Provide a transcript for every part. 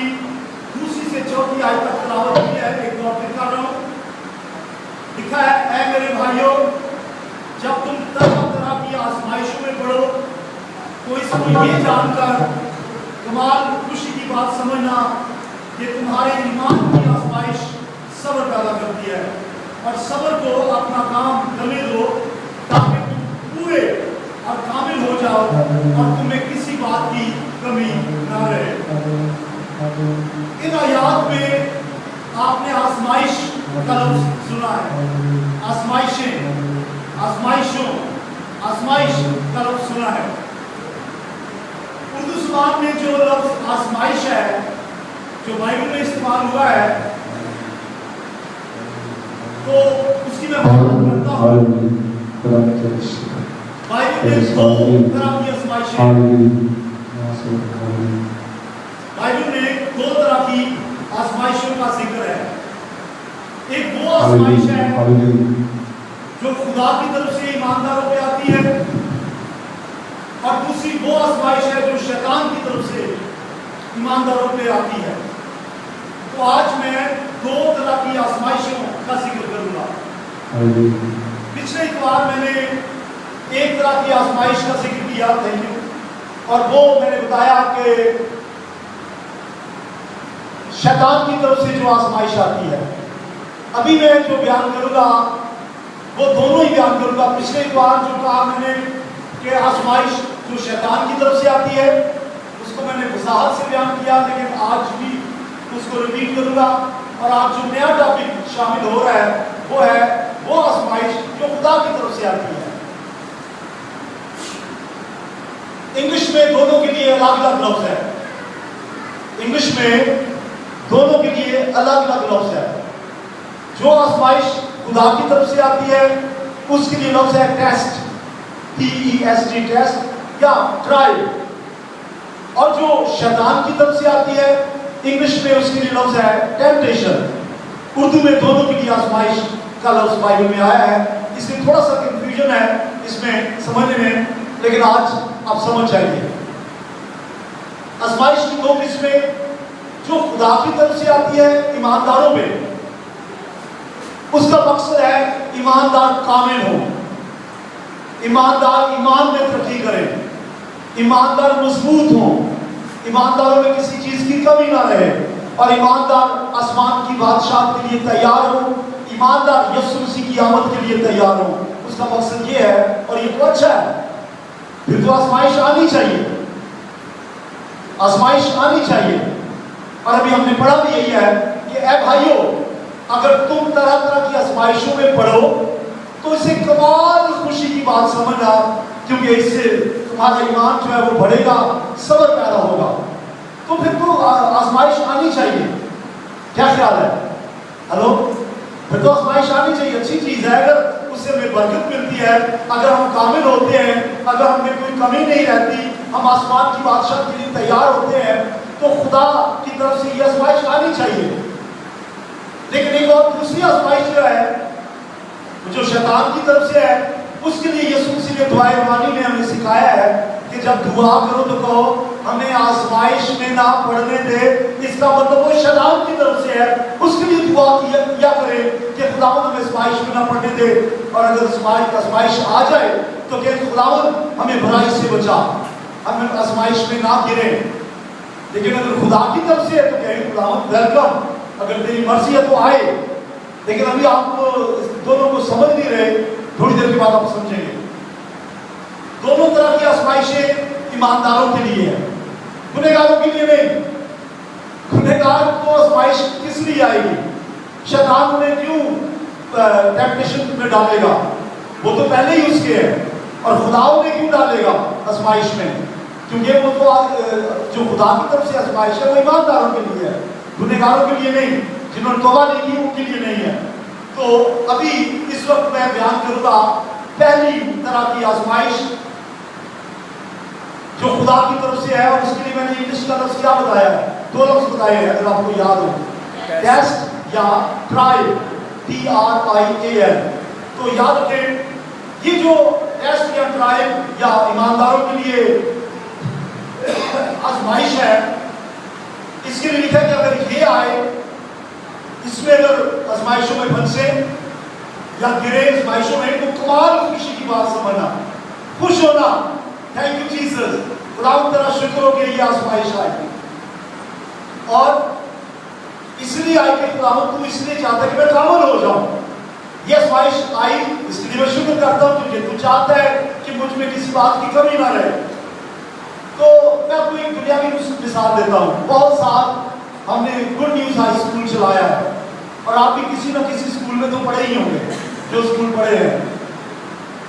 की दूसरी से चौथी आयत तक तिलावत की है। एक बार फिर कर रहा हूँ। लिखा है, ऐ मेरे भाइयों, जब तुम तरह तरह की आजमाइशों में पड़ो तो इसको ये जानकर कमाल खुशी की बात समझना कि तुम्हारे ईमान की आजमाइश सब्र पैदा करती है, और सब्र को अपना काम करने दो ताकि तुम पूरे और कामिल हो जाओ और तुम्हें किसी बात की कमी ना रहे। इन आयात में आपने आजमाइश का लफ्ज सुना है। आजमाइशें, आजमाइशों, आजमाइश का लफ्ज सुना है। उर्दू ज़ुबान में जो लफ्ज आजमाइश है, जो बाइबल में इस्तेमाल हुआ है, तो उसकी मैं बात करता हूँ। बाइबल में दो तरह की आजमाइशें हैं। बाइबल में दो तरह की आजमाइशों का जिक्र है। एक वो आजमाइश है जो खुदा की तरफ से ईमानदारों पे आती है, और दूसरी वो आजमाइश है जो शैतान की तरफ से ईमानदारों पे आती है। तो आज मैं दो तरह की आजमाइशों का जिक्र करूंगा। पिछले इतवार मैंने एक तरह की आजमाइश का जिक्र किया, थैंक यू, और वो मैंने बताया कि शैतान की तरफ से जो आजमाइश आती है। अभी मैं जो बयान करूंगा वो दोनों ही बयान करूंगा। पिछले बार जो कहा मैंने कि आजमाइश जो शैतान की तरफ से आती है उसको मैंने वजाहत से बयान किया, लेकिन आज भी उसको रिपीट करूंगा। और आज जो नया टॉपिक शामिल हो रहा है वो आजमाइश जो खुदा की तरफ से आती है। इंग्लिश में दोनों के लिए अलग अलग लफ्ज है। इंग्लिश में दोनों के लिए अलग अलग लफ्ज है। जो आजमाइश खुदा की तरफ से आती है उसके लिए लफ्ज है टेस्ट, TEST, टेस्ट या ट्रायल। और जो शैतान की तरफ से आती है इंग्लिश में उसके लिए लफ्ज है टेम्पटेशन। उर्दू में दोनों के लिए आजमाइश का लफ्ज बाइबल में आया है, इसलिए थोड़ा सा कंफ्यूजन है इसमें समझने में, लेकिन आज आप समझ जाएंगे। आजमाइश की दो किस्में, जो खुदा की तरफ से आती है ईमानदारों में, उसका मकसद है ईमानदार कामिल हो, ईमानदार ईमान में तरक्की करें, ईमानदार मजबूत हो, ईमानदारों में किसी चीज की कमी ना रहे, और ईमानदार आसमान की बादशाह के लिए तैयार हो, ईमानदार यीशु मसीह की आमद के लिए तैयार हो। उसका मकसद ये है, और ये तो अच्छा है। फिर तो आजमाइश आनी चाहिए, आजमाइश आनी चाहिए। और अभी हमने पढ़ा भी यही है कि ऐ भाइयों, अगर तुम तरह तरह की आजमाइशों में पढ़ो तो इसे कमाल खुशी की बात समझना, क्योंकि इससे तुम्हारा ईमान जो है वो बढ़ेगा, सब्र पैदा होगा। तो फिर तो आजमाइश आनी चाहिए। क्या ख्याल है? हेलो, फिर तो आजमाइश आनी चाहिए, अच्छी चीज है। अगर उससे हमें बरकत मिलती है, अगर हम कामिल होते हैं, अगर हमें कोई कमी नहीं रहती, हम आसमान की बादशाह के लिए तैयार होते हैं, तो खुदा की तरफ से ये आजमाइश आनी चाहिए। लेकिन एक और दूसरी आजमाइश जो है, जो शैतान की तरफ से है, उसके लिए यीशु मसीह ने दुआ रूहानी में हमें सिखाया है कि जब दुआ करो तो कहो हमें आजमाइश में ना पड़ने दे। इसका मतलब वो शैतान की तरफ से है, उसके लिए दुआ किया करें कि खुदावंद हमें आजमाइश में ना पड़ने दे। और अगर आजमाइश आ जाए तो कहें खुदावंद हमें बुराई से बचा, हमें आजमाइश में ना गिरे। लेकिन अगर खुदा की तरफ से है तो कहें खुदावंद वेलकम, अगर तेरी मर्जी है तो आए। लेकिन अभी आप दोनों को समझ नहीं रहे, थोड़ी देर के बाद आप समझेंगे। दोनों तरह की आजमाइशें ईमानदारों के लिए है, गुनहगारों के लिए नहीं। गुनहगार को आजमाइश किस लिए आएगी? शैतान उन्हें क्यों टेम्पटेशन में डालेगा? वो तो पहले ही उसके है। और खुदाओं ने क्यों डालेगा आजमाइश में? क्योंकि वो तो जो खुदा की तरफ से आजमाइश है वो ईमानदारों के लिए है, गुनहगारों के लिए नहीं। जिन्होंने तौबा नहीं की उनके लिए नहीं है। तो अभी इस वक्त मैं बयान करूंगा पहली तरह की आजमाइश जो खुदा की तरफ से है, और उसके लिए मैंने इंग्लिश का लफ्ज क्या बताया है? दो लफ्ज बताए हैं, अगर आपको याद हो, टेस्ट या ट्रायल, TRIAL। तो याद रखें, ये जो टेस्ट या ट्रायल या ईमानदारों के लिए आजमाइश है, اس کے لیے لکھا کہ اگر یہ آئے، اس میں اگر آزمائشوں میں پھنسے یا گرے آزمائشوں میں، تو کمال خوشی کی بات سمجھنا، خوش ہونا. تھینک یو جیسس، خدا تیرا شکر ہو کہ یہ آزمائش آئی. اور اس لیے آئی کہ خدا تو اس لیے چاہتا ہے کہ میں کامل ہو جاؤں. یہ آزمائش آئی اس کے لیے میں شکر کرتا ہوں کیونکہ تو چاہتا ہے کہ مجھ میں کسی بات کی کمی نہ رہے. تو میں آپ کو ایک دنیاوی مثال دیتا ہوں. بہت سال ہم نے گڈ نیوز ہائی اسکول چلایا ہے، اور آپ بھی کسی نہ کسی اسکول میں تو پڑھے ہی ہوں گے. جو اسکول پڑھے ہیں،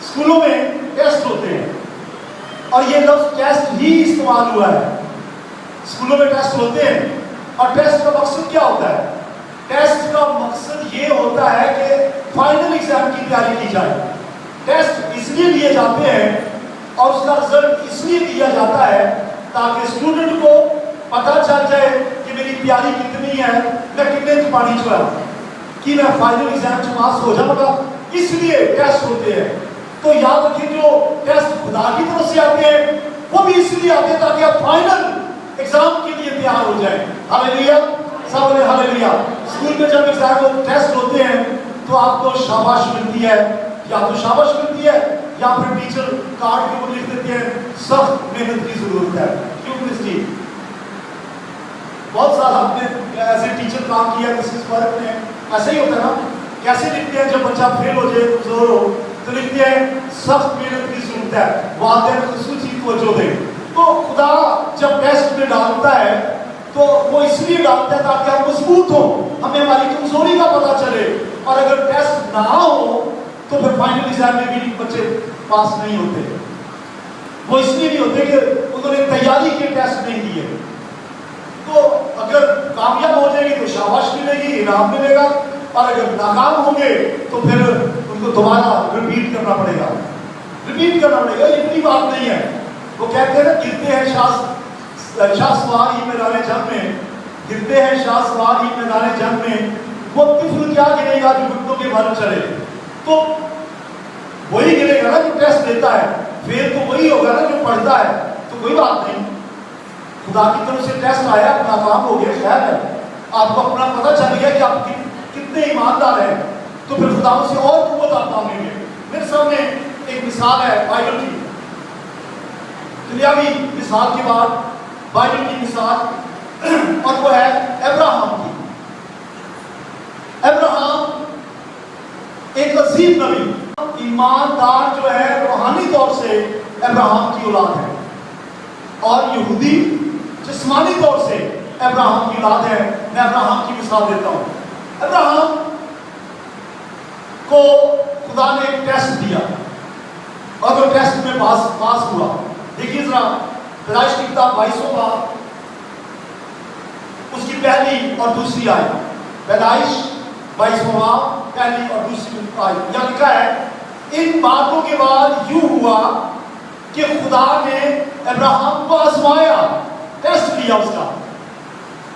اسکولوں میں ٹیسٹ ہوتے ہیں، اور یہ لفظ ٹیسٹ ہی استعمال ہوا ہے. اسکولوں میں ٹیسٹ ہوتے ہیں، اور ٹیسٹ کا مقصد کیا ہوتا ہے؟ ٹیسٹ کا مقصد یہ ہوتا ہے کہ فائنل ایگزام کی تیاری کی جائے. ٹیسٹ اس لیے لیے جاتے ہیں اور اس کا رزلٹ اس لیے دیا جاتا ہے تاکہ اسٹوڈنٹ کو پتہ چل جائے کہ میری تیاری کتنی ہے، میں کتنے پانی چلا کہ میں فائنل ایگزام سے پاس ہو جاؤں گا. اس لیے ٹیسٹ ہوتے ہیں. تو یاد رکھیں جو ٹیسٹ خدا کی طرف سے آتے ہیں وہ بھی اس لیے آتے ہیں تاکہ آپ فائنل ایگزام کے لیے تیار ہو جائیں. ہاللیلویا، سب بولے ہاللیلویا. اسکول میں جب ایگزام ٹیسٹ ہوتے ہیں تو آپ کو شاباش ملتی ہے، یا تو شاباش ملتی ہے یا پھر ٹیچر کارڈ کے اوپر لکھ دیتے ہیں سخت محنت کی ضرورت ہے. کیوں مسٹی؟ بہت سال ہم نے ایسے ٹیچر کام کیا کسی فرق میں ایسا ہی ہوتا ہے نا. کیسے لکھتے ہیں جب بچہ فیل ہو جائے کمزور ہو تو لکھتے ہیں سخت محنت کی ضرورت ہے، والدین خصوصی توجہ دیں. تو خدا جب ٹیسٹ میں ڈالتا ہے تو وہ اس لیے ڈالتا ہے تاکہ ہم مضبوط ہوں، ہمیں ہماری کمزوری کا پتہ چلے. اور اگر ٹیسٹ نہ ہو تو پھر فائنل ایگزام میں بھی بچے پاس نہیں ہوتے. وہ اس لیے نہیں ہوتے کہ انہوں نے تیاری کے ٹیسٹ نہیں دیے. تو اگر کامیاب ہو جائے گی تو شاباش ملے گی، انعام ملے گا، اور اگر ناکام ہوں گے تو پھر ان کو دوبارہ ریپیٹ کرنا پڑے گا. ریپیٹ کرنا پڑے گا، یہ بڑی بات نہیں ہے. وہ کہتے ہیں نا گرتے ہیں شاہ سوار ہی میدان جنگ میں، گرتے ہیں شاہ سوار ہی میدان جنگ میں، وہ طفل کیا گرے گا جو گھٹنوں کے بھر چلے. تو وہی گرے گا نا جو ٹیسٹ دیتا ہے، پھر تو وہی ہوگا نا جو پڑھتا ہے. تو کوئی بات نہیں، خدا کی طرف سے ٹیسٹ آیا، ناکام ہو گیا، خیر ہے، آپ کو اپنا پتہ چل گیا کہ آپ کتنے ایماندار ہیں، تو پھر خدا سے اور قوت آپ پائیں گے. میرے سامنے ایک مثال ہے بائبل کی، دنیاوی مثال کے بعد بائبل کی مثال، اور وہ ہے ابراہم کی. ابراہم ایک عظیم نبی، ایماندار جو ہے روحانی طور سے ابراہم کی اولاد ہے، اور یہودی جسمانی طور سے ابراہم کی اولاد ہے. میں ابراہم کی مثال دیتا ہوں. ابراہم کو خدا نے ایک ٹیسٹ دیا اور وہ ٹیسٹ میں پاس ہوا. دیکھیے ذرا پیدائش کی کتاب 22واں باب اس کی پہلی اور دوسری آیت. پیدائش 22واں باب پہلی اور دوسری آیت. یہاں لکھا ہے ان باتوں کے بعد یوں ہوا کہ خدا نے ابراہم کو آزمایا، ٹیسٹ لیا اس کا،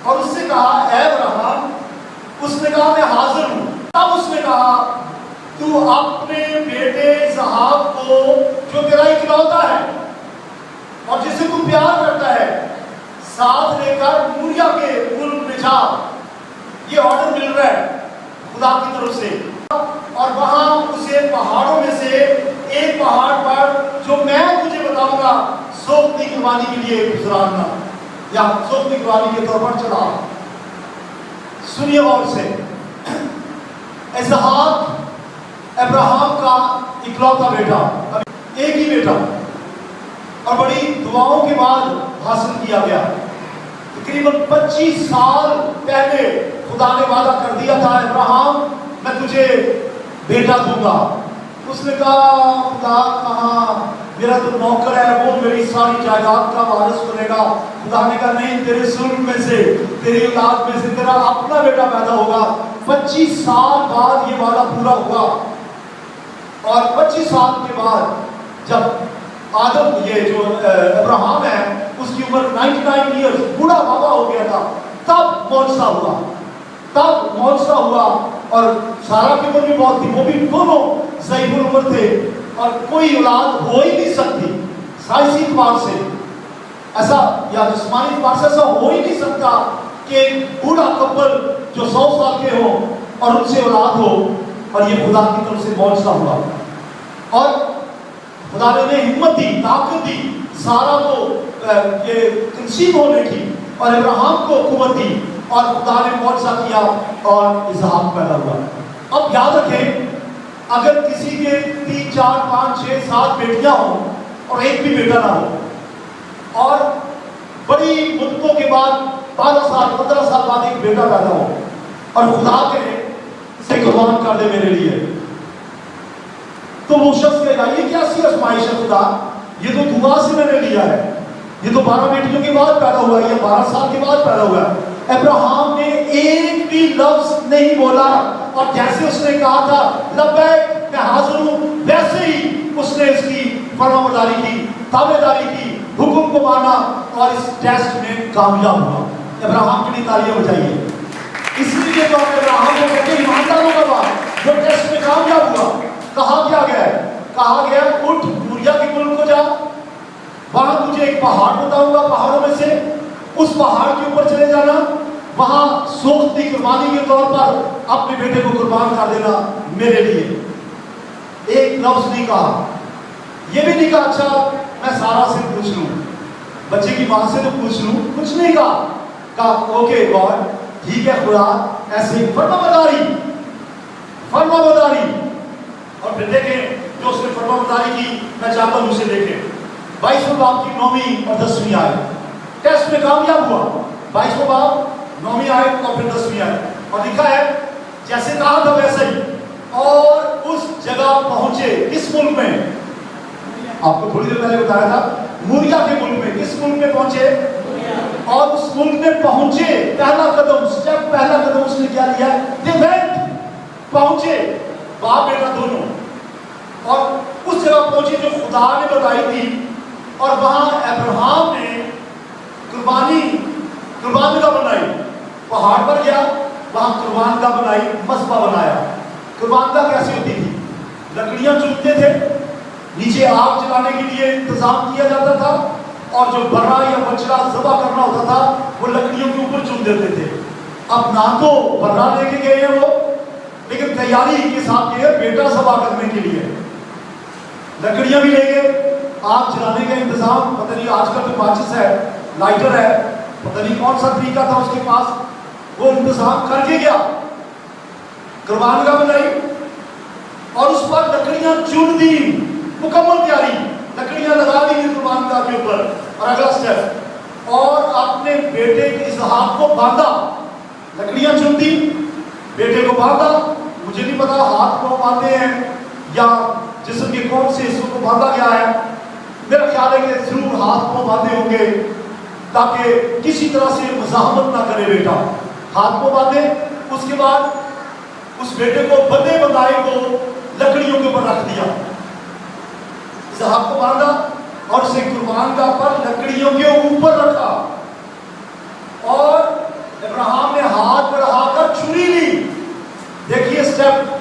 اور اس سے کہا اے ابراہم. اس نے کہا میں حاضر ہوں. تب اس نے کہا تو اپنے بیٹے اسحاق کو جو تیرا اکلوتا ہے اور جسے تو پیار کرتا ہے ساتھ لے کر موریا کے ملک میں جا. یہ آرڈر مل رہا ہے خدا کی طرف سے، اور وہاں اسے پہاڑوں میں سے ایک پہاڑ پر جو میں تجھے بتاؤں گا سوگندی قربانی کے لیے گزارنا، یا سوگندی قربانی کے طور پر چلا. سنیے غور سے، اسحاق ابراہم کا اکلوتا بیٹا، ایک ہی بیٹا، اور بڑی دعاؤں کے بعد حاصل کیا گیا. تقریباً 25 سال پہلے خدا نے وعدہ کر دیا تھا ابراہم میں تجھے بیٹا دوں گا. اس نے کہا خدا کہاں، میرا تو نوکر ہے، وہ میری ساری جائیداد کا وارث بنے گا. خدا نے کہا نہیں، تیرے سلب میں سے، تیری اولاد میں سے تیرا اپنا بیٹا پیدا ہوگا. 25 سال بعد یہ وعدہ پورا ہوا، اور 25 سال کے بعد جب آدم یہ جو ابراہم ہے اس کی عمر 99 ایئرز، بوڑھا بابا ہو گیا تھا، تب معجزہ ہوا. تب معجزہ ہوا، اور سارا کی عمر بھی بہت تھی، وہ بھی دونوں ضعیف العمر تھے، اور کوئی اولاد ہو ہی نہیں سکتی سائنسی اعتبار سے ایسا، یا جسمانی اعتبار سے ایسا ہو ہی نہیں سکتا کہ بوڑھا کپل جو 100 سال کے ہو اور ان سے اولاد ہو، اور یہ خدا کی طرف سے معجزہ ہوا، اور خدا نے ہمت دی، طاقت دی سارا کو کنسیو ہونے کی، اور ابراہیم کو قوت دی، اور خدا نے معجزہ کیا اور اسحاق پیدا ہوا۔ اب یاد رکھیں، اگر کسی کے 3 4 5 6 7 بیٹیاں ہوں اور ایک بھی بیٹا نہ ہو، اور بڑی مدتوں کے بعد 12 سال 15 سال بعد ایک بیٹا پیدا ہو، اور خدا کہے اسے قربان کر دے میرے لیے، تو وہ شخص کہے گا یہ کیا سی آزمائش ہے خدا، یہ تو دعا سے میں نے لیا ہے، یہ تو 12 بیٹیوں کے بعد پیدا ہوا ہے، یہ 12 سال کے بعد پیدا ہوا ہے۔ ابراہیم نے ایک بھی لفظ نہیں بولا، اور جیسے اس نے کہا تھا لبیک میں حاضر ہوں، ویسے ہی اس نے اس کی فرمانبرداری کی، تابعداری کی، حکم کو مانا، اور اس ٹیسٹ میں کامیاب ہوا۔ ابراہیم کے لیے تالیاں بجائیے۔ اس لیے تو ابراہیم کو کہتے ہیں ایمانداروں کا باپ، وہ ٹیسٹ میں کامیاب ہوا۔ کہا کیا گیا ہے؟ کہا گیا اٹھ موریا کے ملک کو جا، وہاں تجھے ایک پہاڑ بتاؤں گا، پہاڑوں میں سے اس پہاڑ کے اوپر چلے جانا، وہاں سوختی قربانی کے طور پر اپنے بیٹے کو قربان کر دینا میرے لیے۔ ایک لفظ نہیں کہا، یہ بھی نہیں کہا اچھا میں سارا سے پوچھ لوں، بچے کی ماں سے تو پوچھ لوں، کچھ نہیں کہا۔ کہا اوکے گاڈ، ٹھیک ہے خدا، ایسے فرمانبرداری۔ اور پھر دیکھیں جو اس نے فرمانبرداری کی، میں چاہتا ہوں اسے دیکھیں 22 باب کی 9ویں اور 10ویں آیت، ٹیسٹ میں کامیاب ہوا۔ 22 باب 9ویں آیت اور پھر 10ویں آیت، اور لکھا ہے جیسے کہا تھا ویسے ہی، اور اس جگہ پہنچے۔ کس ملک میں؟ آپ کو تھوڑی دیر پہلے بتایا تھا، موریا کے ملک میں۔ کس ملک میں پہنچے؟ اور اس ملک میں پہنچے، پہلا قدم، سٹیپ، پہلا قدم اس نے کیا لیا؟ they went، پہنچے، باپ بیٹا دونوں، اور اس جگہ پہنچے جو خدا نے بتائی تھی، اور وہاں ابراہیم نے قربان کا بنائی۔ پہاڑ پر گیا، وہاں قربان کا بنائی، مذبح بنایا۔ قربان کا کیسی ہوتی تھی؟ لکڑیاں چنتے تھے، نیچے آگ جلانے کے لیے انتظام کیا جاتا تھا، اور جو برا یا بچڑا ذبح کرنا ہوتا تھا وہ لکڑیوں کے اوپر چن دیتے تھے۔ اب نہ تو برا لے کے گئے ہیں وہ، لیکن تیاری کے ساتھ گئے بیٹا ذبح کرنے کے لیے، لکڑیاں بھی لے گئے، آگ جلانے کا انتظام، پتہ نہیں آج کل تو ماچس ہے، لائٹر ہے، پتہ نہیں کون سا طریقہ تھا اس کے پاس، وہ انتظام کر کے گیا، قربان کا بنائی، اور اس پر لکڑیاں چن دی، مکمل تیاری، لکڑیاں لگا دی قربان گاہ کے اوپر۔ اور اگلا سٹیپ، اور اپنے بیٹے کے اسحاق کو باندھا، لکڑیاں چن دی، بیٹے کو باندھا، مجھے نہیں پتا ہاتھ کو باندھے ہیں یا جسم کے کون سے حصوں کو باندھا گیا ہے، میرا خیال ہے کہ ضرور ہاتھ کو باندھے ہوں گے تاکہ کسی طرح سے مزاحمت نہ کرے بیٹا، ہاتھ کو باندھے۔ اس کے بعد اس بیٹے کو بندے بندائے کو لکڑیوں کے اوپر رکھ دیا، اسحاق کو باندھا اور اسے قربان گاہ پر لکڑیوں کے اوپر رکھا، اور ابراہیم نے ہاتھ بڑھا کر چھری لی۔ دیکھیے سٹیپ،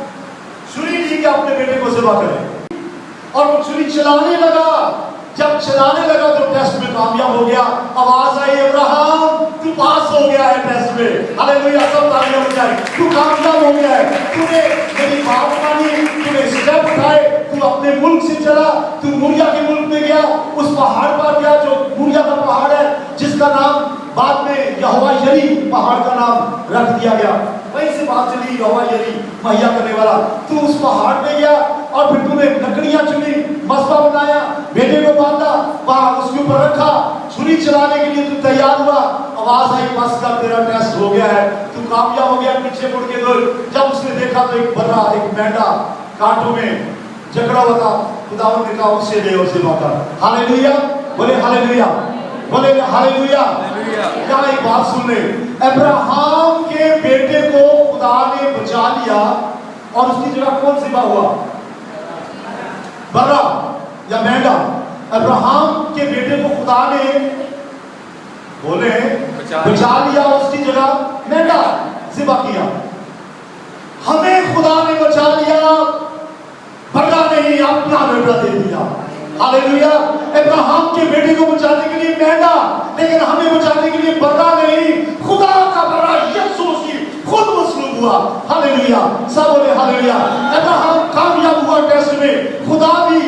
چھری لی کہ اپنے بیٹے کو ذبح کرے، اور وہ چھری چلانے لگا۔ جب چلانے لگا تو ٹیسٹ میں کامیاب ہو گیا۔ آواز آئی ابراہیم تو پاس ہو گیا ہے ٹیسٹ میں، ہاللیلویہ، سب تالیاں بجائیں، تو کامیاب ہو گیا ہے، تو نے میری بات مانی، تو نے سٹیپ اٹھائے، تو اپنے ملک سے چلا، تو موریا کے ملک میں گیا، اس پہاڑ پر گیا جو موریا کا پہاڑ ہے، جس کا نام بعد میں یہوہ یری پہاڑ کا نام رکھ دیا گیا۔ وہیں سے بات چلی، یہوہ یری مہیا کرنے والا۔ تو اس پہاڑ پہ گیا، اور پھر تم نے لکڑیاں چنی، مذبح بنایا، بیٹے کو باندھا، وہاں اس کے اوپر رکھا، چھری چلانے کے لیے تو تیار ہوا۔ آواز آئی بس کر، تیرا ٹیسٹ ہو گیا ہے، تو کامیاب ہو گیا۔ پیچھے مڑ کے جب اس نے دیکھا تو ایک برا، ایک مینڈا کانٹوں میں جکڑا ہوا تھا، خداوند نے کہا اسے لے اور ذبح کر۔ ہاللیلویہ، بولے ہاللیلویہ، بولے ہاللیلویہ۔ یہاں ایک بات سن لیں، ابراہیم کے بیٹے کو خدا نے بچا لیا، اور اس کی جگہ کون ذبح ہوا؟ برا یا مینڈا۔ ابراہیم کے بیٹے کو خدا نے بولے بچا لیا، اس کی جگہ مینڈا ذبح کیا۔ ہمیں خدا نے بچا لیا، برا نہیں، اپنا بیٹا دے دیا۔ ہاللیلویہ۔ ابراہیم کے بیٹے کو بچانے کے لیے مینڈا، لیکن ہمیں بچانے کے لیے برا نہیں، خدا کا हुआ। हालेलुया, सब बोले हालेलुया। अब्राहम कामयाब हुआ टेस्ट में। खुदा भी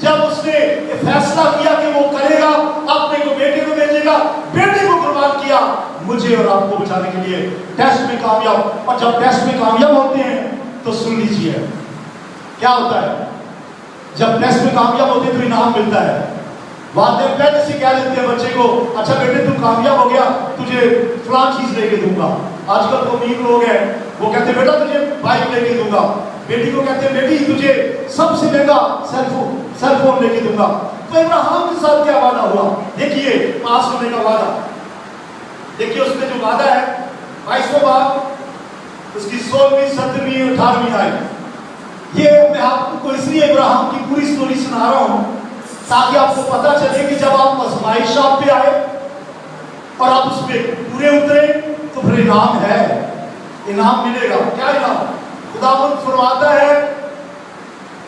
जब उसने फैसला किया कि वो करेगा, अपने को बेटे को भेजेगा, बेटे को कुर्बान किया मुझे और आपको बचाने के लिए, टेस्ट में कामयाब। और जब टेस्ट में कामयाब होते हैं तो सुन लीजिए क्या होता है। जब टेस्ट में कामयाब होते हैं तो इनाम मिलता है। वालिदैन पहले से कह देते हैं बच्चे को, अच्छा बेटे तू कामयाब हो गया, तुझे फलां चीज लेके दूंगा। आजकल तो अमीर लोग हैं, वो कहते हैं बेटा तुझे बाइक लेके दूंगा, बेटी को कहते हैं बेटी तुझे सबसे महंगा सेल फोन लेके दूंगा। तो इब्राहिम के साथ क्या वादा हुआ, देखिए पास होने का वादा। देखिए उसमें जो वादा है 22वां बाब उसकी 16वीं 17वीं 18वीं आयत। ये मैं आपको इसलिए इब्राहिम की पूरी स्टोरी सुना रहा हूं ताकि आपको पता चले कि जब आप आजमाइश आप पे आए और आप उस पे पूरे उतरे तो फिर इनाम है, इनाम मिलेगा। क्या इनाम? खुदावंद फरमाता है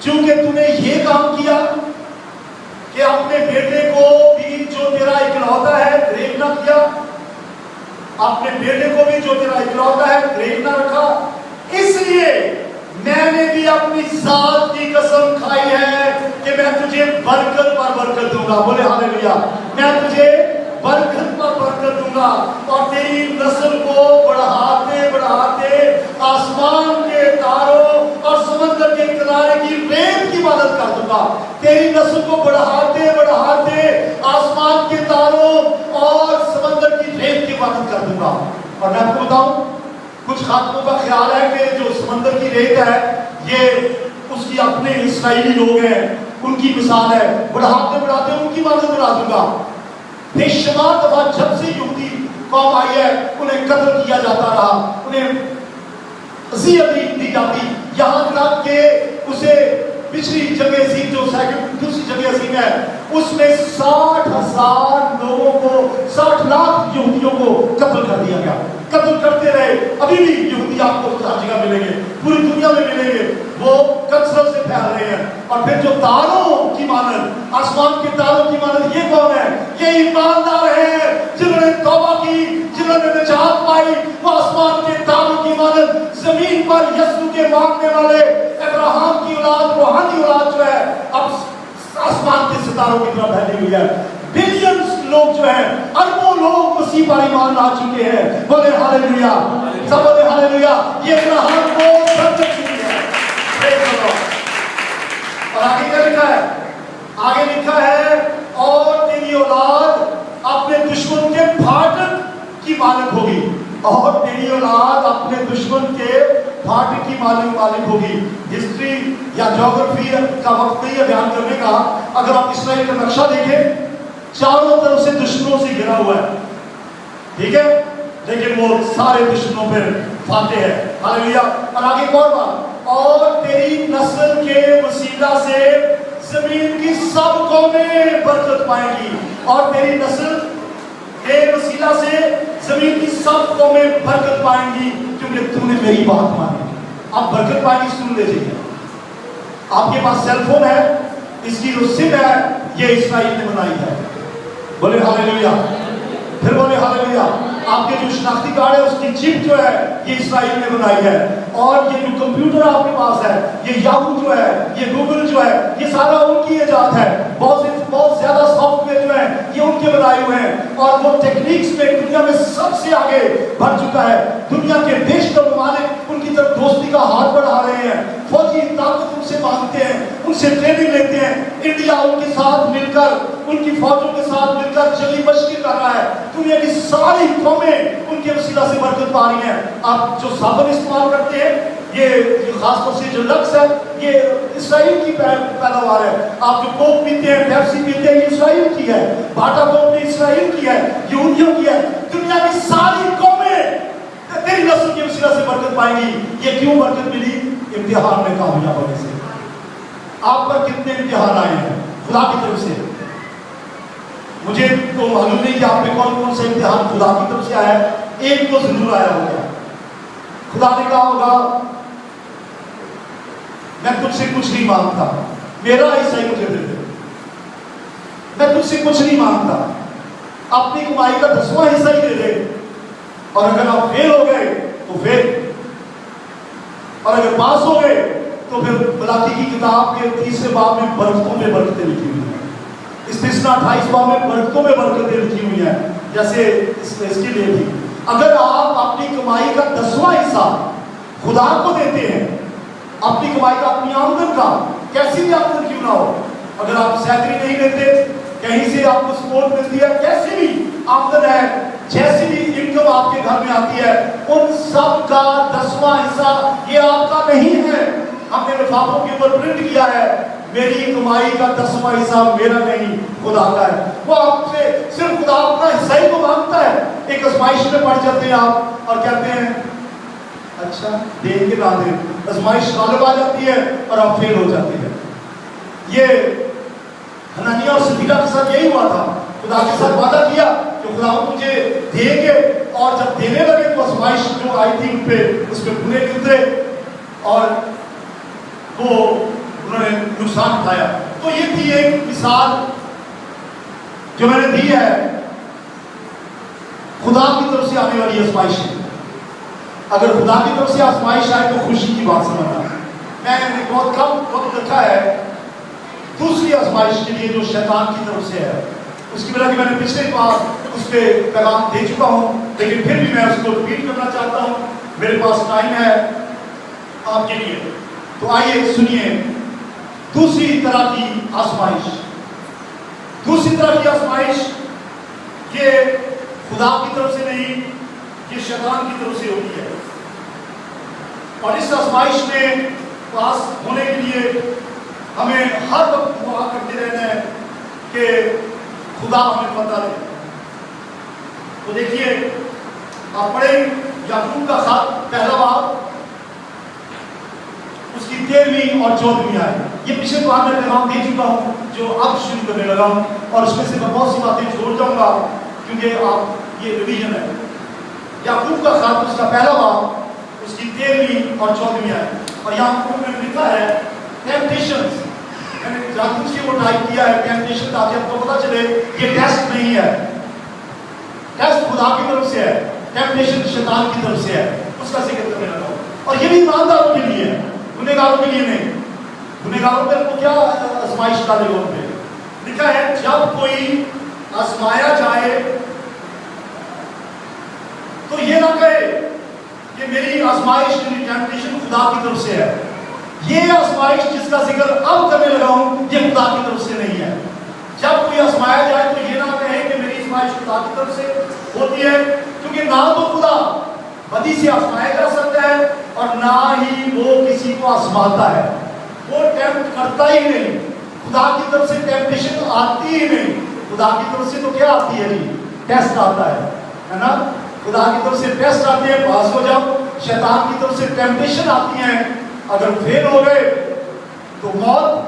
क्योंकि तूने ये काम किया कि अपने बेटे को भी जो तेरा इकलौता है ग्रेव ना किया, अपने बेटे को भी जो तेरा इकलौता है ग्रेव ना रखा, इसलिए मैंने भी अपनी जात की कसम खाई है कि मैं तुझे बरकत पर बरकत दूंगा। बोले हालेलुया। मैं तुझे बरकत पर बरकत दूंगा और तेरी नस्ल को बढ़ाते बढ़ाते आसमान के तारों और समंदर के किनारे की रेत की मदद कर दूंगा। तेरी नस्ल को बढ़ाते बढ़ाते आसमान के तारों और समंदर की रेत की मदद कर दूंगा। और मैं आपको बताऊं, कुछ खातमों का ख्याल है कि जो समंदर की रेत है ये उसकी अपने इसराइली लोग हैं, उनकी मिसाल है। बढ़ाते बढ़ाते उनकी मदद बढ़ा दूंगा। बेशुमार दफा जब से यहूदी कौम आई है उन्हें कत्ल किया जाता रहा, उन्हें अज़ियत दी जाती, यहाँ तक कि उसे पिछली जंग अज़ीम जो दूसरी जंग अज़ीम है उसमें 60,000 लोगों को, 60 लाख यहूदियों को कत्ल कर दिया गया। कत्ल करते रहे। अभी भी यहूदी आपको हर जगह मिलेंगे, पूरी दुनिया में मिलेंगे, वो कसरत से फैल रहे हैं। और फिर जो तारों की मानद, आसमान के तारों की मानद, ये कौन है? ये ईमानदार हैं जिन्होंने तौबा की, जिन्होंने निजात पाई। वो आसमान के तारों की मानद जमीन पर यीशु के मांगने वाले अब्राहम की औलाद, रूहानी औलाद जो है अब आसमान के सितारों की तरफ फैली हुई है। बिलियंस लोग जो हैं, अरबों लोग मसीह पर ईमान ला चुके हैं। बोले हालेलुया, सब बोले हालेलुया। ये अब्राहम को बरकत मिली है। और आगे क्या लिखा है? आगे लिखा है और तेरी औलाद अपने दुश्मन के फाटक की मालिक होगी। और तेरी औलाद अपने दुश्मन के फाटक की मालिक होगी। हिस्ट्री या ज्योग्राफी का वक्त नहीं है बयान करने का। अगर आप इसराइल का नक्शा देखें, चारों तरफ से दुश्मनों से घिरा हुआ है, ठीक है, लेकिन वो सारे दुश्मनों पर फाते हैं। हालेलुया। और आगे कौन बात? और तेरी नस्ल के वसीला से जमीन की सब कौमें बरकत पाएंगी। और तेरी नस्ल के वसीला से जमीन की सब कौमें बरकत पाएंगी क्योंकि तूने मेरी बात मानी। आप बरकत पाएंगी, सुन लीजिए। आपके पास सेल फोन है, इसकी जो सिम है ये इसराइल ने बनाई है। बोले हालेलुया। फिर बोले हालेलुया। आपके जो शनाख्ती कार्ड है उसकी चिप जो है ये इसराइल ने बनाई है। और ये जो कंप्यूटर आपके पास है, ये याहू जो है, ये गूगल जो है, ये सारा उनकी इजाद है। बहुत ज्यादा सॉफ्टवेयर जो है ये उनके बनाए हुए हैं। और वो टेक्निक्स में दुनिया में सबसे आगे बढ़ चुका है। दुनिया के देश और ममालिक उनकी तरफ दोस्ती का हाथ बढ़ा रहे हैं। फौजी ताकत उनसे मांगते हैं, उनसे ट्रेनिंग लेते हैं। इंडिया उनके साथ मिलकर, उनकी फौजों के साथ मिलकर जंगी मशक़ें कर रहा है। दुनिया की सारी कौमें उनके वसीला से बरकत पा रही हैं। आप जो साबुन इस्तेमाल करते हैं, ये खासतौर से जो लक्स है, ये इसराइल की पैदावार है। आप जो कोक पीते हैं, पेप्सी पीते हैं, ये इसराइल की है। बाटा कंपनी इसराइल की है, यहूदियों की है। दुनिया की सारी कौमें तेरी नस्ल के वसीला से बरकत पाएंगी। ये क्यों बरकत मिली? इम्तिहान में कामयाब होने से। आप पर कितने इम्तिहान आए हैं खुदा की तरफ से? मुझे तो मालूम नहीं कि आप पे कौन कौन सा इम्तिहान खुदा की तरफ से आया है। एक तो जरूर आया होगा। खुदा ने कहा होगा मैं तुझसे कुछ नहीं मांगता, मेरा हिस्सा ही मुझे दे दे। मैं तुझसे कुछ नहीं मांगता, अपनी कमाई का 10वां हिस्सा ही दे दे। और अगर आप फेल हो गए तो फिर اور اگر پاس ہو گئے تو پھر ملاکی کی کتاب کے 30 باب میں برکتوں میں برکتیں لکھی ہوئی ہیں. استثنا 28 باب میں برکتوں میں برکتیں لکھی ہوئی ہیں جیسے اس کے لیے بھی. اگر آپ اپنی کمائی کا 10واں حصہ خدا کو دیتے ہیں، اپنی کمائی کا، اپنی آمدن کا، کیسی بھی آمدن کیوں نہ ہو، اگر آپ سیلری نہیں لیتے، کہیں سے آپ کو سپورٹ ملتی ہے، کیسی بھی آمدن ہے، جیسی بھی انکم آپ کے گھر میں آتی ہے، ان سب کا 10واں حصہ یہ آپ کا نہیں ہے. ہم نے لفافوں کے اوپر پرنٹ کیا ہے، میری کمائی کا 10واں حصہ میرا نہیں، خدا کا ہے. وہ آپ سے صرف خدا اپنا حصہ ہی تو مانگتا ہے. ایک آزمائش میں پڑ جاتے ہیں آپ اور کہتے ہیں اچھا دیں کے نہ دیں، آزمائش غالب آ جاتی ہے اور آپ فیل ہو جاتے ہیں. یہ حنانیہ اور صدیقہ کے ساتھ یہی ہوا تھا. خدا کے ساتھ وعدہ کیا کہ خدا مجھے دیں گے، اور جب دینے لگے تو آزمائش جو آئی تھی ان پہ، اس پہ بھولے اترے اور وہ انہوں نے نقصان اٹھایا. تو یہ تھی ایک مثال جو میں نے دی ہے خدا کی طرف سے آنے والی آزمائش. اگر خدا کی طرف سے آزمائش آئے تو خوشی کی بات سمجھنا. میں نے بہت کم وقت رکھا ہے دوسری آزمائش کے لیے جو شیطان کی طرف سے ہے. اس کی وجہ کہ میں نے پچھلے بار اس پہ پیغام دے چکا ہوں، لیکن پھر بھی میں اس کو ریپیٹ کرنا چاہتا ہوں. میرے پاس ٹائم ہے آپ کے لیے، تو آئیے سنیے دوسری طرح کی آزمائش. دوسری طرح کی آزمائش یہ خدا کی طرف سے نہیں، یہ شیطان کی طرف سے ہوتی ہے. اور اس آزمائش میں پاس ہونے کے لیے ہمیں ہر وقت دعا کرتے رہنا ہے کہ خدا ہمیں فتح دے. تو دیکھیے آپ پڑھیں یعقوب کا خط پہلا باب، اس کی 13ویں اور 14ویں آیت. یہ پچھلے بار میں پیغام دے چکا ہوں جو اب شروع کرنے لگا ہوں، اور اس میں سے میں بہت سی باتیں چھوڑ جاؤں گا کیونکہ آپ یہ ریویژن ہے. یعقوب کا خط اس کا پہلا باب، اس کی 13ویں اور 14ویں آیت. اور یہاں میں لکھا ہے ٹیمپٹیشنز. میں نے یعقوب سے وہ ٹائپ کیا ہے ٹیمپٹیشن تاکہ آپ کو پتہ چلے یہ ٹیسٹ نہیں ہے، ٹیسٹ خدا کی طرف سے ہے، ٹیمپٹیشن شیطان کی طرف سے ہے. اس کا ذکر کرنے لگا ہوں. اور یہ بھی ایمانداروں کے لیے ہے، گنہگاروں کے لیے نہیں. گنہگاروں پہ کو کیا آزمائش ڈالے گا؟ ان پہ لکھا ہے جب کوئی آزمایا جائے تو یہ نہ کہے کہ میری آزمائش، میری ٹیمپٹیشن خدا کی طرف سے ہے. یہ آزمائش جس کا ذکر اب کرنے لگا ہوں یہ خدا کی طرف سے نہیں ہے. جب کوئی آزمایا جائے تو یہ نہ کہے کہ میری آزمائش خدا کی طرف سے ہوتی ہے، کیونکہ نہ تو خدا بدی سے آزمایا جا سکتا ہے اور نہ ہی وہ کسی کو آزماتا ہے. وہ ٹیمپٹ کرتا ہی نہیں. خدا کی طرف سے ٹیمپٹیشن تو آتی ہی نہیں. خدا کی طرف سے تو کیا آتی ہے؟ ٹیسٹ آتا ہے نا. خدا کی طرف سے ٹیسٹ آتے ہیں، پاس ہو جاؤ. شیطان کی طرف سے ٹیمپٹیشن آتی ہیں، اگر فیل ہو گئے تو موت،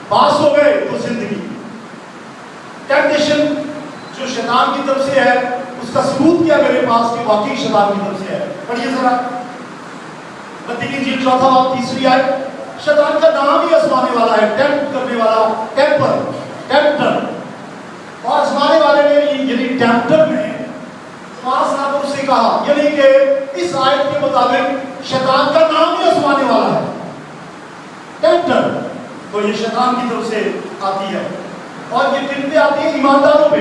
پاس ہو گئے تو زندگی. ٹیمپٹیشن جو شیطان کی طرف سے ہے اس کا ثبوت کیا میرے پاس کہ واقعی شیطان کی طرف سے ہے. پڑھیے ذرا متی کی انجیل 4 باب 3 آیت. شیطان کا نام ہی آزمانے والا ہے، ٹیمپٹ کرنے والا، ٹیمپر، ٹیمپٹر. اور آزمانے والے نے یعنی ٹیمپٹر نے پاس نہ تو اسے کہا، یعنی کہ اس آیت کے مطابق شیطان کا نام ہی آزمانے والا ہے، ٹیمپٹر. تو یہ شیطان کی طرف سے آتی ہے. اور یہ کن پہ آتی ہے؟ ایمانداروں پہ.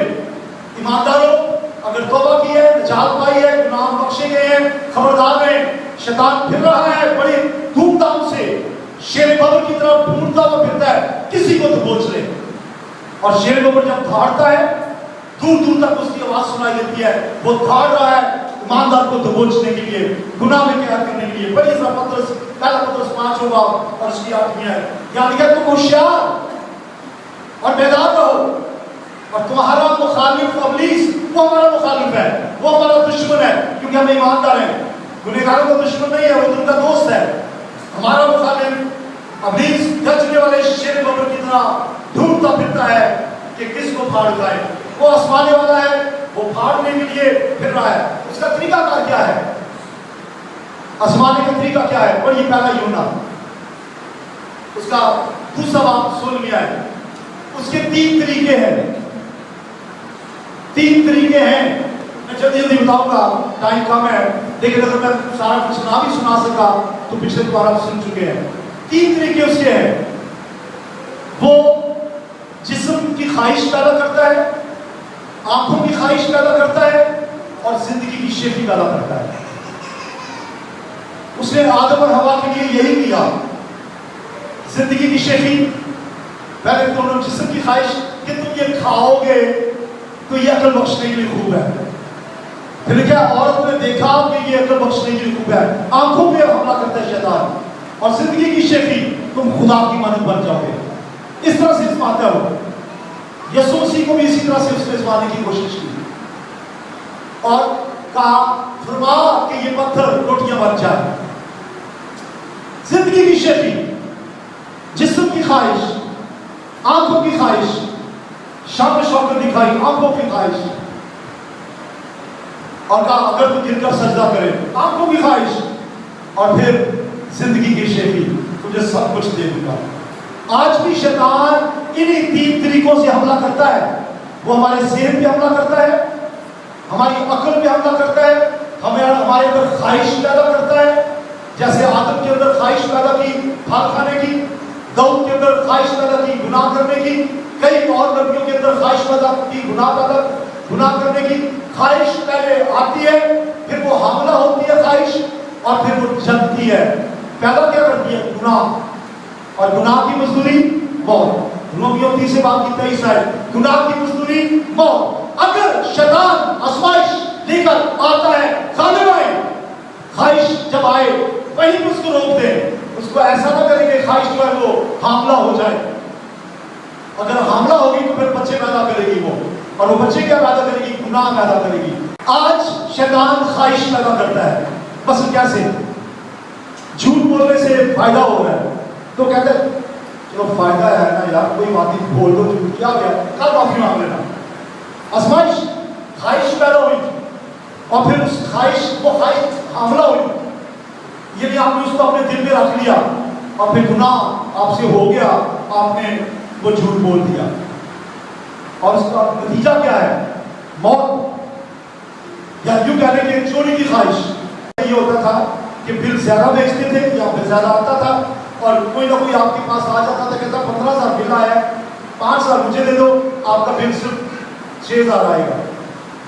ایمانداروں اگر توبہ کی ہے، نجات پائی ہے، گناہ بخشے گئے ہیں، خبردار رہیں. شیطان پھر رہا ہے بڑی دھوم دھام سے، شیر ببر کی طرف ڈھونڈتا ہوا پھرتا ہے کسی کو دبوچ لے. اور شیر ببر جب دھاڑتا ہے دور دور تک اس کی آواز سنائی دیتی ہے. وہ دھاڑ رہا ہے ایماندار کو دبوچنے کے لیے، گناہ میں قید کرنے کے لیے. بڑی ذرا پترس پہلا پترس 5 ہوگا اور اس کی 8ویں ہے. یعنی کہ تم ہوشیار اور بیدار رہو، اور تمہارا مخالف ابلیس وہ ہمارا مخالف ہے، وہ ہمارا دشمن ہے، کیونکہ ہم ایماندار ہیں. گنہگاروں کا دشمن نہیں ہے، وہ تم کا دوست ہے. ہمارا مخالف ابلیس گرجنے والے شیر ببر کی طرح ڈھونڈتا پھرتا ہے کہ کس کو پھاڑ جائے. وہ آسمانے والا ہے، وہ پھاڑنے کے لیے پھر رہا ہے. اس کا طریقہ کار کیا ہے؟ آسمانے کا طریقہ کیا ہے؟ پڑھیے پہلا یوحنا اس کا 2 باب 16 ہے. اس کے 3 طریقے ہیں. 3 طریقے ہیں. میں जल्दी जल्दी बताऊंगा, टाइम कम है, लेकिन अगर मैं सारा कुछ ना भी सुना सका तो पिछले बार आप सुन चुके हैं। 3 तरीके उसके हैं। वो जिस्म की ख्वाहिश पैदा करता है, आंखों की ख्वाहिश पैदा करता है और जिंदगी की शेखी पैदा करता है। उसने आदम और हवा के लिए यही किया। जिंदगी की शेखी, पहले तो उन्होंने जिस्म की ख्वाहिश कि तुम ये खाओगे तो ये अकल बख्शने के लिए खूब है। फिर क्या औरत ने देखा कि ये अकल बख्शने के लिए खूब है, आंखों पे हमला करता है शैतान। और जिंदगी की शेखी, तुम खुदा की मानद बन जाओगे। इस तरह से इस्माता हो। यसू मसीह को भी इसी तरह से उसने इस्माने की कोशिश की और कहा फरमा कि ये पत्थर रोटियां बन जाए। जिंदगी की शेखी, जिस्म की ख्वाहिश, आंखों की ख्वाहिश, शान शौकत दिखाई, आंखों की ख्वाहिश, और कहा अगर तू गिरकर सजदा करे, आंखों की ख्वाहिश, और फिर जिंदगी की शेखी, तुझे सब कुछ दे दूंगा। आज भी शैतान इन्हीं 3 तरीकों से हमला करता है। वो हमारे ज़हन पे हमला करता है, हमारी अकल पे हमला करता है, हमारे अंदर ख्वाहिश पैदा करता है। जैसे आदम के अंदर ख्वाहिश पैदा की फल खाने की, दाऊद के अंदर ख्वाहिश पैदा की गुनाह करने की, कई और नबियों के अंदर ख्वाहिश पैदा की गुनाह करने की। ख्वाहिश पहले आती है, फिर वो हमला होती है ख्वाहिश, और फिर वो जलती है। पैदा क्या करती है? गुनाह, और गुनाह की मजदूरी मौत। रोमियो 3:23 है, गुनाह की मजदूरी मौत। अगर शैतान आजमाइश लेकर आता है, ख्वाहिश जब आए वहीं पर उसको रोक दे। उसको ऐसा ना करें कि ख्वाहिश जो है वो हमला हो जाए। अगर हमला होगी तो फिर बच्चे पैदा करेगी वो, और वो बच्चे क्या पैदा करेगी? गुनाह पैदा करेगी। आज शैतान ख्वाहिश पैदा करता है। बस कैसे? झूठ बोलने से फायदा हो रहा है तो कहते हैं चलो फायदा है ना यार, कोई बात नहीं, बोल दो, झूठ क्या हो गया, कल माफी मांग लेना। आजमाइश, ख्वाहिश पैदा हुई और फिर उस वो ख्वाहिश हमला हुई, यदि आपने उसको अपने दिल में रख लिया और फिर गुनाह आपसे हो गया, आपने वो झूठ बोल दिया, और उसका नतीजा क्या है? मौत। या यूं कह लें कि चोरी की ख्वाहिश। ये होता था कि बिल ज्यादा बेचते थे या बिल ज्यादा आता था, और कोई ना कोई आपके पास आ जाता था, कहता 15,000 बिल आया है, 5,000 मुझे दे दो, आपका बिल सिर्फ 6,000 आएगा।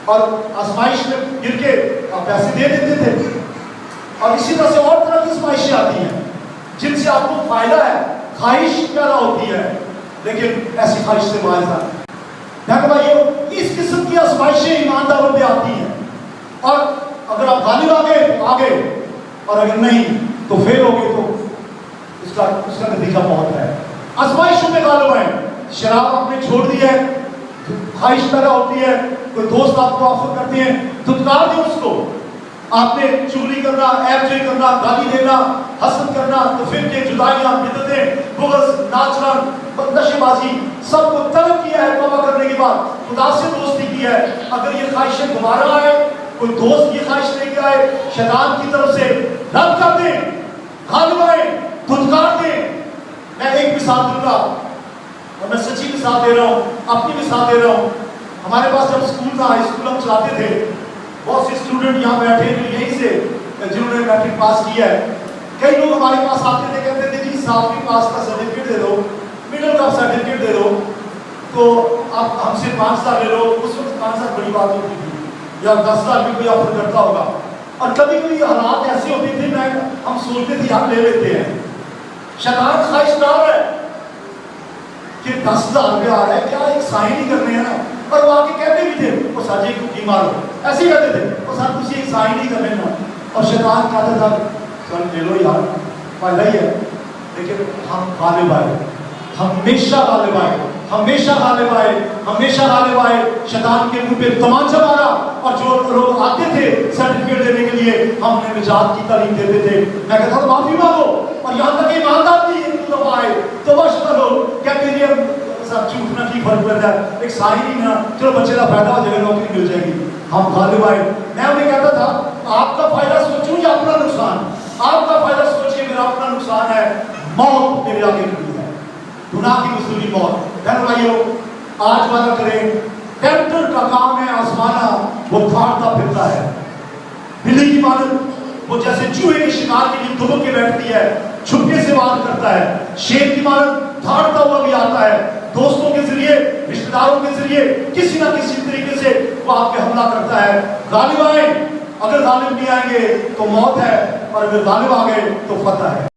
और आजमाइश में गिर के आप पैसे दे देते थे। और इसी तरह से और तरह की आजमाइशें आती हैं जिनसे आपको फायदा है, ख्वाहिश पैदा होती है, लेकिन ऐसी ख्वाहिश से बाहर भाइयों, इस किस्म की आजमाइशें ईमानदारों पे आती हैं, और अगर आप गालिब आ गए तो आ गए, और अगर नहीं तो फेल हो गए, तो उसका नतीजा बहुत है। आजमाइशों में गालिब आए। शराब आपने छोड़ दी है, ख्वाहिश पैदा होती है, कोई दोस्त आपको ऑफर करते हैं, धुतकार दे उसको। आपने चुगली करना, ऐबजोई करना, गाली देना, हसद करना, तो फिर के जुदाइयां, बिदअतें, बुग़्ज़, नाचना, नशेबाजी, सबको तलब किया है। तौबा करने के बाद खुदा से दोस्ती की है। अगर ये ख्वाहिशें दोबारा आए, कोई दोस्त ये ख्वाहिश लेके आए शैतान की तरफ से, रद्द कर दें, गालिब आए, धुतकार दें। मैं एक मिसाल दूंगा, और मैं सच्ची मिसाल दे रहा हूँ, अपनी मिसाल दे रहा हूँ। हमारे पास जब स्कूल था, स्कूल हम चलाते थे, बहुत से स्टूडेंट यहाँ बैठे हैं यहीं से जिन्होंने मैट्रिक पास किया है। कई लोग हमारे पास आते थे, कहते थे जी 7वीं पास का सर्टिफिकेट दे दो, मिडिल का सर्टिफिकेट दे दो, तो आप हमसे 5,000 ले लो। उस वक्त 5,000 बड़ी बात होती थी, या 10,000 भी कोई ऑफर करता होगा। और कभी कभी हालात ऐसे होते थे, हम सोचते थे यार ले लेते हैं। शैतान ख्वाहिश डाल रहा है कि 10,000 रुपया आ रहा है, क्या एक साइन ही करने हैं ना। और वो आके कहते भी थे, वो सर जी कुकी मारो, ऐसे ही कहते थे, वो सर तुझे एक साइन ही करने ना। और शैतान कहता था सर ले लो यार, फायदा ही है। लेकिन हम गालिब आए, हमेशा गालिब आए, हमेशा गालिब आए, हमेशा गालिब आए। शैतान के मुंह पे तमाचा मारा, और जो लोग आते थे सर्टिफिकेट देने के लिए, हम उन्हें निजात की तालीम देते थे। मैं कहता था माफी मांगो, और यहाँ तक ईमानदार भी आए तो बस करो, कहते हैं सब झूठना की फर्क पड़ता है, एक साइन ही ना, चलो बच्चे का फायदा हो जाएगा, नौकरी मिल जाएगी। हम गालिब आए। मैं उन्हें कहता था आपका फायदा सोचूं या अपना नुकसान? आपका फायदा सोचिए, मेरा अपना नुकसान है। मौत मेरे आगे खड़ी है, गुनाह की मजदूरी मौत। भाइयों आज वादा करें, टेम्पटर का काम है आजमाना, वो फाड़ता फिरता وہ جیسے چوہے کے شکار کے لیے دبک کے بیٹھتی ہے, چھپکے سے وار کرتا ہے. شیر کی مانند دھاڑتا ہوا بھی آتا ہے, دوستوں کے ذریعے, رشتہ داروں کے ذریعے کسی نہ کسی طریقے سے وہ آپ پہ حملہ کرتا ہے. غالب آئے, اگر غالب نہیں آئیں گے تو موت ہے, اور اگر غالب آ گئے تو فتح ہے.